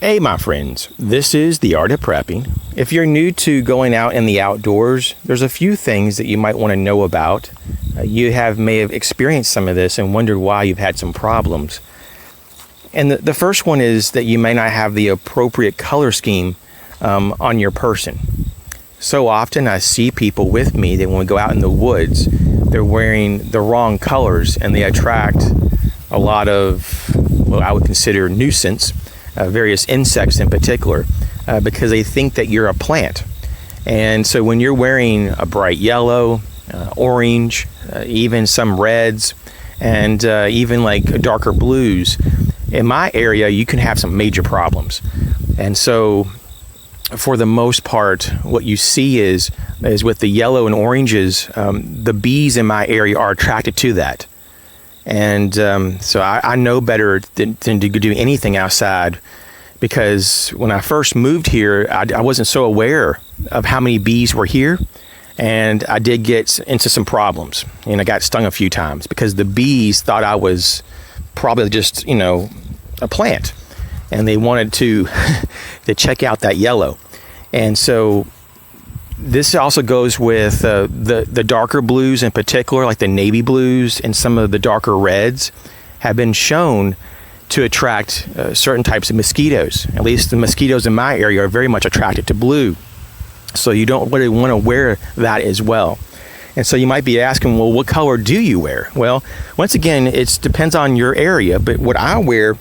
Hey my friends, this is The Art of Prepping. If you're new to going out in the outdoors, there's a few things that you might want to know about. You may have experienced some of this and wondered why you've had some problems. And the first one is that you may not have the appropriate color scheme on your person. So often I see people with me that when we go out in the woods, they're wearing the wrong colors and they attract a lot of what I would consider nuisance. Various insects in particular, because they think that you're a plant. And so when you're wearing a bright yellow, orange, even some reds, and even like darker blues, in my area, you can have some major problems. And so for the most part, what you see is with the yellow and oranges, the bees in my area are attracted to that. And so I know better than to do anything outside, because when I first moved here, I wasn't so aware of how many bees were here, and I did get into some problems, and I got stung a few times because the bees thought I was probably just, a plant, and they wanted to check out that yellow. And so this also goes with the darker blues in particular, like the navy blues and some of the darker reds have been shown to attract certain types of mosquitoes. At least the mosquitoes in my area are very much attracted to blue. So you don't really want to wear that as well. And so you might be asking, well, what color do you wear? Well, once again, it depends on your area, but what I wear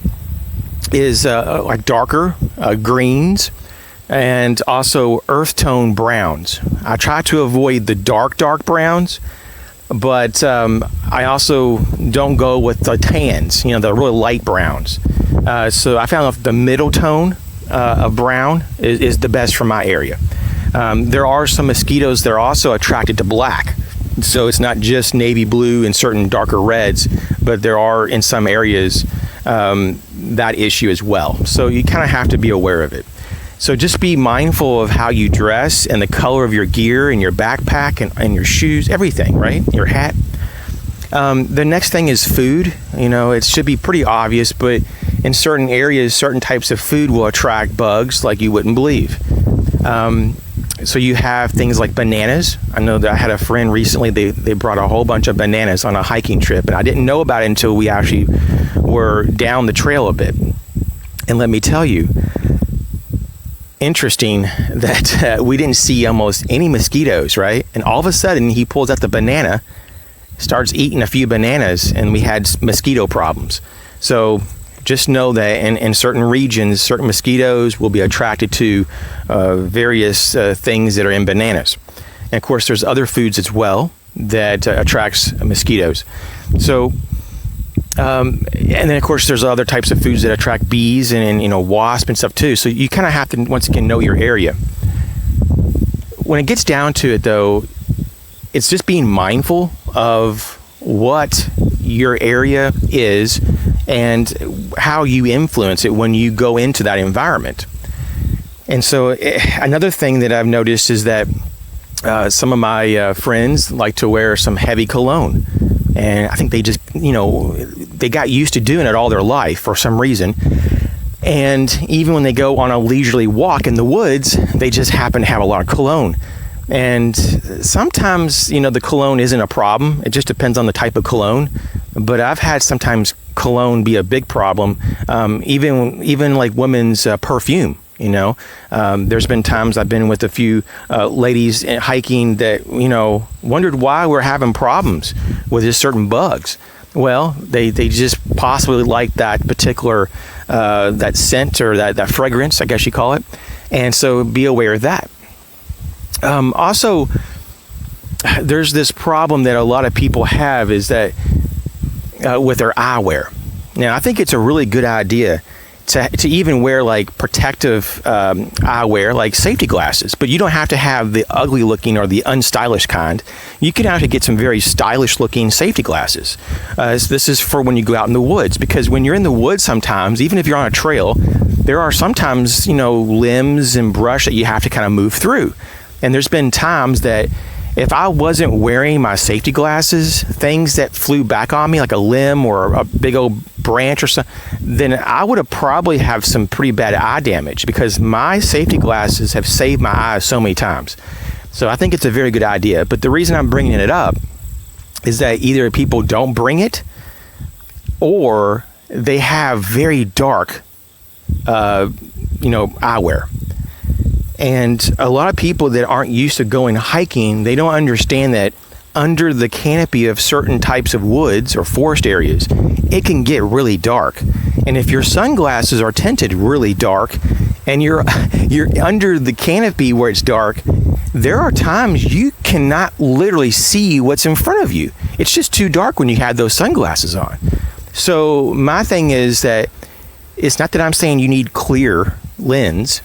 is like darker greens, and also earth tone browns. I try to avoid the dark browns, but I also don't go with the tans, the really light browns. So I found the middle tone of brown is the best for my area. There are some mosquitoes that are also attracted to black. So it's not just navy blue and certain darker reds, but there are in some areas that issue as well. So you kind of have to be aware of it. So just be mindful of how you dress and the color of your gear and your backpack and your shoes, everything, right? Your hat. The next thing is food. It should be pretty obvious, but in certain areas, certain types of food will attract bugs like you wouldn't believe. So you have things like bananas. I know that I had a friend recently, they brought a whole bunch of bananas on a hiking trip, and I didn't know about it until we actually were down the trail a bit. And let me tell you, interesting that we didn't see almost any mosquitoes, right? And all of a sudden he pulls out the banana, starts eating a few bananas, and we had mosquito problems. So just know that in certain regions, certain mosquitoes will be attracted to various things that are in bananas. And of course there's other foods as well that attracts mosquitoes. So and then of course there's other types of foods that attract bees and wasps and stuff too. So you kind of have to once again know your area. When it gets down to it though, it's just being mindful of what your area is and how you influence it when you go into that environment. And so another thing that I've noticed is that some of my friends like to wear some heavy cologne. And I think they just, they got used to doing it all their life for some reason. And even when they go on a leisurely walk in the woods, they just happen to have a lot of cologne. And sometimes, the cologne isn't a problem. It just depends on the type of cologne. But I've had sometimes cologne be a big problem, even like women's perfume. There's been times I've been with a few ladies hiking that, wondered why we're having problems with just certain bugs. Well, they just possibly like that particular, that scent or that fragrance, I guess you call it. And so be aware of that. Also, there's this problem that a lot of people have is that with their eyewear. Now, I think it's a really good idea to even wear like protective eyewear, like safety glasses, but you don't have to have the ugly looking or the unstylish kind. You can actually get some very stylish looking safety glasses. This is for when you go out in the woods, because when you're in the woods sometimes, even if you're on a trail, there are sometimes, limbs and brush that you have to kind of move through. And there's been times that if I wasn't wearing my safety glasses, things that flew back on me like a limb or a big old branch or something, then I would have probably have some pretty bad eye damage, because my safety glasses have saved my eyes so many times. So I think it's a very good idea. But the reason I'm bringing it up is that either people don't bring it, or they have very dark, eyewear. And a lot of people that aren't used to going hiking, they don't understand that under the canopy of certain types of woods or forest areas, it can get really dark. And if your sunglasses are tinted really dark and you're under the canopy where it's dark, there are times you cannot literally see what's in front of you. It's just too dark when you have those sunglasses on. So my thing is that it's not that I'm saying you need clear lens,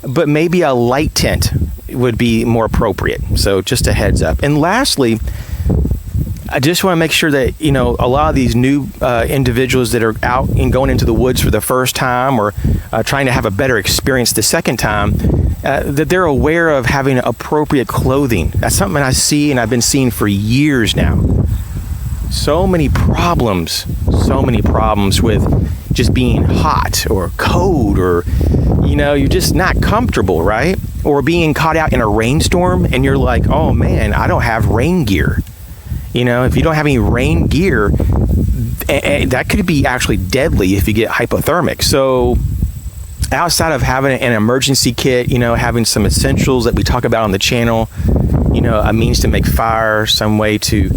but maybe a light tint would be more appropriate. So just a heads up. And lastly, I just want to make sure that, a lot of these new individuals that are out and going into the woods for the first time, or trying to have a better experience the second time, that they're aware of having appropriate clothing. That's something I see and I've been seeing for years now. So many problems with just being hot or cold, or you're just not comfortable, right? Or being caught out in a rainstorm and you're like, oh man, I don't have rain gear. If you don't have any rain gear, that could be actually deadly if you get hypothermic. So outside of having an emergency kit, having some essentials that we talk about on the channel, a means to make fire, some way to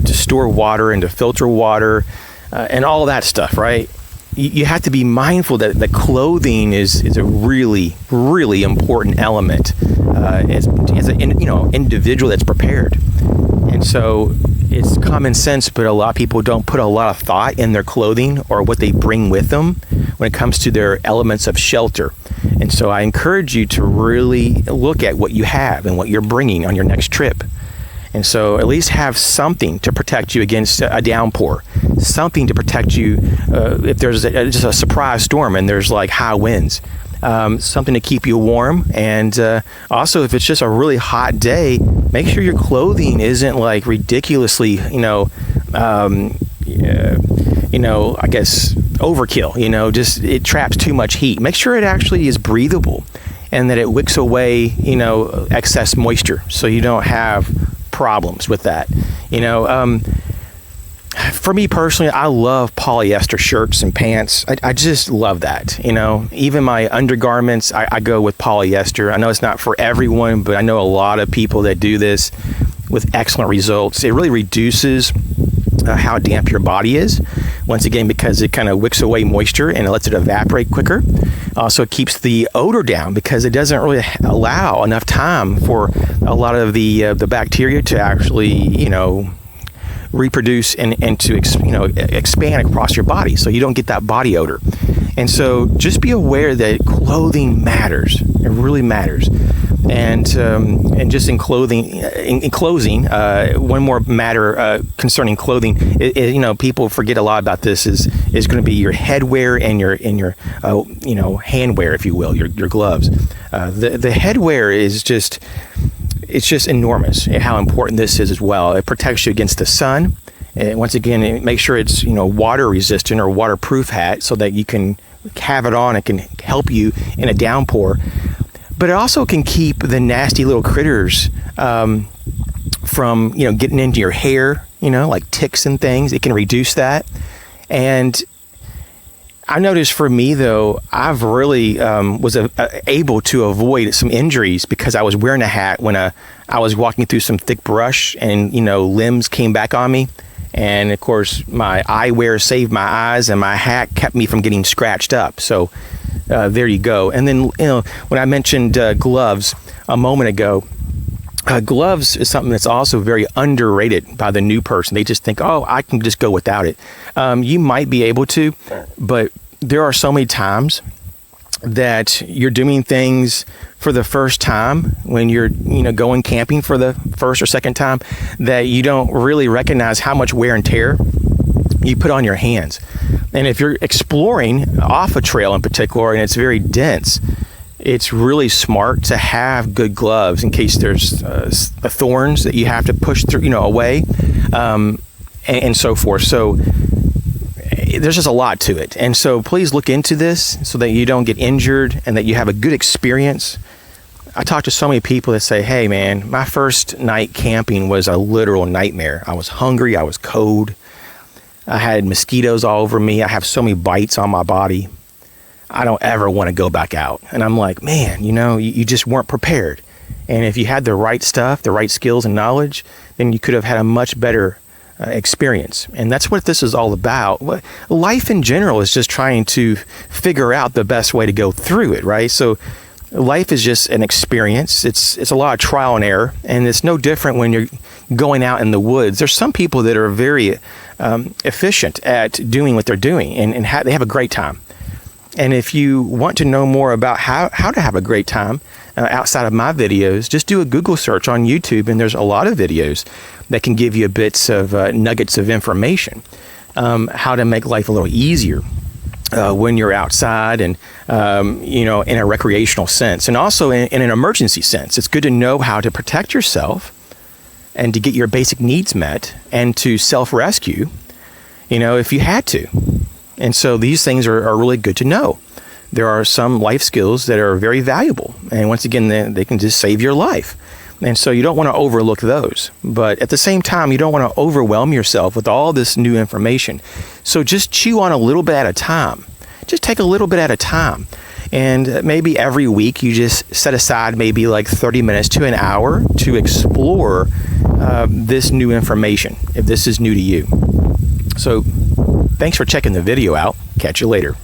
store water and to filter water, and all of that stuff, right? You have to be mindful that the clothing is a really, really important element as an individual that's prepared. And so it's common sense, but a lot of people don't put a lot of thought in their clothing or what they bring with them when it comes to their elements of shelter. And so I encourage you to really look at what you have and what you're bringing on your next trip. And so at least have something to protect you against a downpour, something to protect you if there's just a surprise storm and there's like high winds, something to keep you warm. And also, if it's just a really hot day, make sure your clothing isn't like ridiculously, I guess overkill, just it traps too much heat. Make sure it actually is breathable and that it wicks away, excess moisture, so you don't have problems with that. For me personally, I love polyester shirts and pants. I just love that. Even my undergarments, I go with polyester. I know it's not for everyone, but I know a lot of people that do this with excellent results. It really reduces how damp your body is, once again, because it kind of wicks away moisture and it lets it evaporate quicker. Also, it keeps the odor down because it doesn't really allow enough time for a lot of the bacteria to actually, reproduce and to expand across your body, so you don't get that body odor. And so just be aware that clothing matters. It really matters. And just in closing, one more matter concerning clothing, people forget a lot about this, is going to be your headwear and your handwear, if you will, your gloves. The headwear is just enormous, how important this is as well. It protects you against the sun. And once again, make sure it's water resistant or waterproof hat, so that you can have it on. It can help you in a downpour. But it also can keep the nasty little critters from getting into your hair, like ticks and things. It can reduce that. And I noticed for me, though, I've really was able to avoid some injuries because I was wearing a hat when I was walking through some thick brush and, limbs came back on me. And, of course, my eyewear saved my eyes and my hat kept me from getting scratched up. So there you go. And then, when I mentioned gloves a moment ago, gloves is something that's also very underrated by the new person. They just think, oh, I can just go without it. You might be able to, but there are so many times that you're doing things for the first time when you're going camping for the first or second time that you don't really recognize how much wear and tear you put on your hands. And if you're exploring off a trail in particular and it's very dense, it's really smart to have good gloves in case there's thorns that you have to push through, away, and so forth. So there's just a lot to it. And so please look into this so that you don't get injured and that you have a good experience. I talk to so many people that say, hey man, my first night camping was a literal nightmare. I was hungry, I was cold, I had mosquitoes all over me, I have so many bites on my body. I don't ever want to go back out. And I'm like, man, you just weren't prepared. And if you had the right stuff, the right skills and knowledge, then you could have had a much better experience. And that's what this is all about. Life in general is just trying to figure out the best way to go through it, right? So life is just an experience. It's a lot of trial and error, and it's no different when you're going out in the woods. There's some people that are very efficient at doing what they're doing, and they have a great time. And if you want to know more about how to have a great time outside of my videos, just do a Google search on YouTube, and there's a lot of videos that can give you bits of nuggets of information, how to make life a little easier when you're outside, and in a recreational sense, and also in an emergency sense. It's good to know how to protect yourself and to get your basic needs met and to self-rescue, if you had to. And so these things are really good to know. There are some life skills that are very valuable. And once again, they can just save your life. And so you don't want to overlook those. But at the same time, you don't want to overwhelm yourself with all this new information. So just chew on a little bit at a time. Just take a little bit at a time. And maybe every week you just set aside maybe like 30 minutes to an hour to explore this new information, if this is new to you. So thanks for checking the video out. Catch you later.